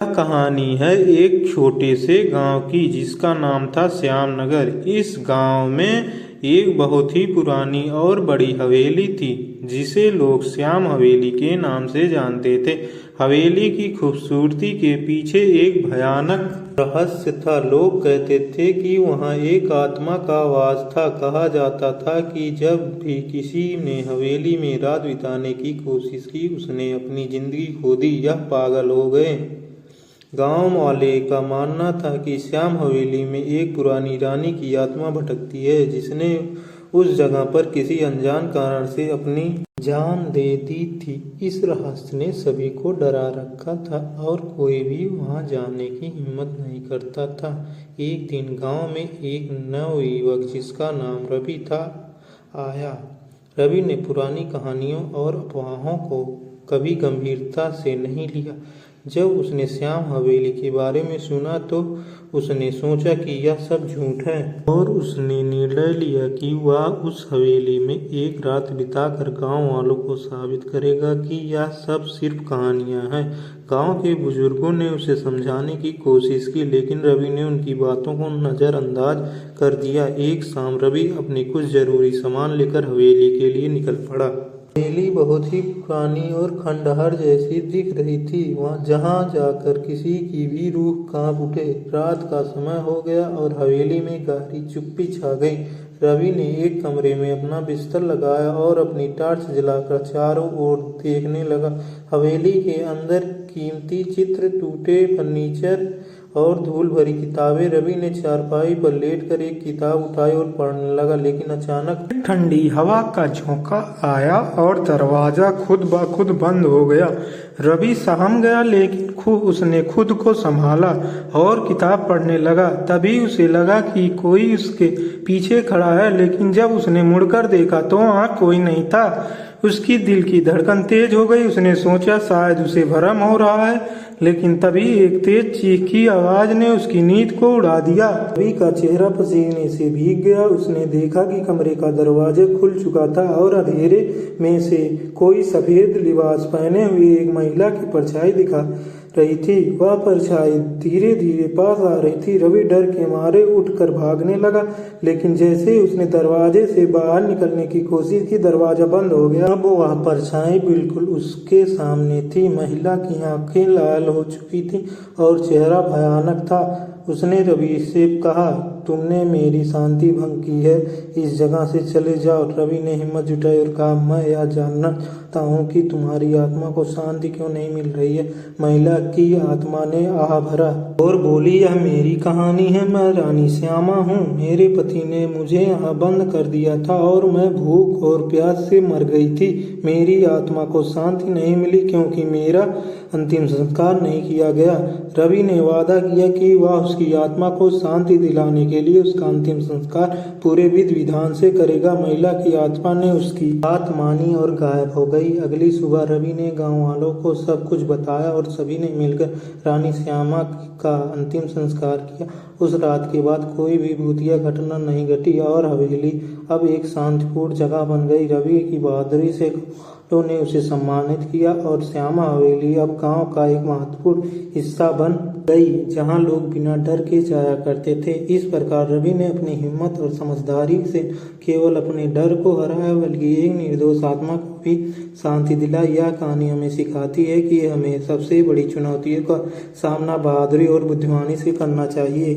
यह कहानी है एक छोटे से गांव की जिसका नाम था श्याम नगर। इस गांव में एक बहुत ही पुरानी और बड़ी हवेली थी जिसे लोग श्याम हवेली के नाम से जानते थे। हवेली की खूबसूरती के पीछे एक भयानक रहस्य था। लोग कहते थे कि वहाँ एक आत्मा का वास था। कहा जाता था कि जब भी किसी ने हवेली में रात बिताने की कोशिश की उसने अपनी जिंदगी खो दी या पागल हो गए। गांव वाले का मानना था कि श्याम हवेली में एक पुरानी रानी की आत्मा भटकती है जिसने उस जगह पर किसी अनजान कारण से अपनी जान दे दी थी। इस रहस्य ने सभी को डरा रखा था और कोई भी वहां जाने की हिम्मत नहीं करता था। एक दिन गांव में एक नवयुवक जिसका नाम रवि था आया। रवि ने पुरानी कहानियों और अफवाहों को कभी गंभीरता से नहीं लिया। जब उसने श्याम हवेली के बारे में सुना तो उसने सोचा कि यह सब झूठ है और उसने निर्णय लिया कि वह उस हवेली में एक रात बिताकर गांव वालों को साबित करेगा कि यह सब सिर्फ कहानियां हैं। गांव के बुजुर्गों ने उसे समझाने की कोशिश की लेकिन रवि ने उनकी बातों को नजरअंदाज कर दिया। एक शाम रवि अपने कुछ जरूरी सामान लेकर हवेली के लिए निकल पड़ा। हवेली बहुत ही पुरानी और खंडहर जैसी दिख रही थी। वहाँ जहाँ जाकर किसी की भी रूह कांप उठे। रात का समय हो गया और हवेली में गहरी चुप्पी छा गई। रवि ने एक कमरे में अपना बिस्तर लगाया और अपनी टॉर्च जलाकर चारों ओर देखने लगा। हवेली के अंदर कीमती चित्र, टूटे फर्नीचर और धूल भरी किताबें। रवि ने चारपाई पर लेटकर एक किताब उठाई और पढ़ने लगा लेकिन अचानक ठंडी हवा का झोंका आया और दरवाजा खुद ब खुद बंद हो गया। रवि सहम गया लेकिन उसने खुद को संभाला और किताब पढ़ने लगा। तभी उसे लगा कि कोई उसके पीछे खड़ा है लेकिन जब उसने मुड़कर देखा तो वहाँ कोई नहीं था। उसकी दिल की धड़कन तेज हो गई। उसने सोचा शायद उसे भ्रम हो रहा है लेकिन तभी एक तेज चीख की आवाज ने उसकी नींद को उड़ा दिया। रवि का चेहरा पसीने से भीग गया। उसने देखा कि कमरे का दरवाजा खुल चुका था और अंधेरे में से कोई सफेद लिबास पहने हुए एक महिला की परछाई दिखा रही थी। वह परछाई धीरे धीरे पास आ रही थी। रवि डर के मारे उठकर भागने लगा लेकिन जैसे उसने दरवाजे से बाहर निकलने की कोशिश की दरवाजा बंद हो गया। अब वह परछाई बिल्कुल उसके सामने थी। महिला की आंखें लाल हो चुकी थी और चेहरा भयानक था। उसने रवि से कहा, तुमने मेरी शांति भंग की है, इस जगह से चले जाओ। रवि ने हिम्मत जुटाई और कहा, मैं यह जानना चाहता हूँ कि तुम्हारी आत्मा को शांति क्यों नहीं मिल रही है। महिला की आत्मा ने आह भरा और बोली, यह मेरी कहानी है। मैं रानी श्यामा हूँ। मेरे पति ने मुझे यहाँ बंद कर दिया था और मैं भूख और प्यास से मर गई थी। मेरी आत्मा को शांति नहीं मिली क्योंकि मेरा अंतिम संस्कार नहीं किया गया। रवि ने वादा किया कि वह उसकी आत्मा को शांति दिलाने के लिए उसका अंतिम संस्कार पूरे विधि विधान से करेगा। महिला की आत्मा ने उसकी बात मानी और गायब हो गई। अगली सुबह रवि ने गांव वालों को सब कुछ बताया और सभी ने मिलकर रानी श्यामा का अंतिम संस्कार किया। उस रात के बाद कोई भी भूतिया घटना नहीं घटी और हवेली अब एक शांतिपूर्ण जगह बन गई। रवि की बहादुरी से लोगों ने उसे सम्मानित किया और श्यामा हवेली अब गांव का एक महत्वपूर्ण हिस्सा बन गई जहां लोग बिना डर के जाया करते थे। इस प्रकार रवि ने अपनी हिम्मत और समझदारी से केवल अपने डर को हराया बल्कि एक निर्दोष आत्मा को भी शांति दिलाई। यह कहानी हमें सिखाती है कि हमें सबसे बड़ी चुनौतियों का सामना बहादुरी और बुद्धिमानी से करना चाहिए।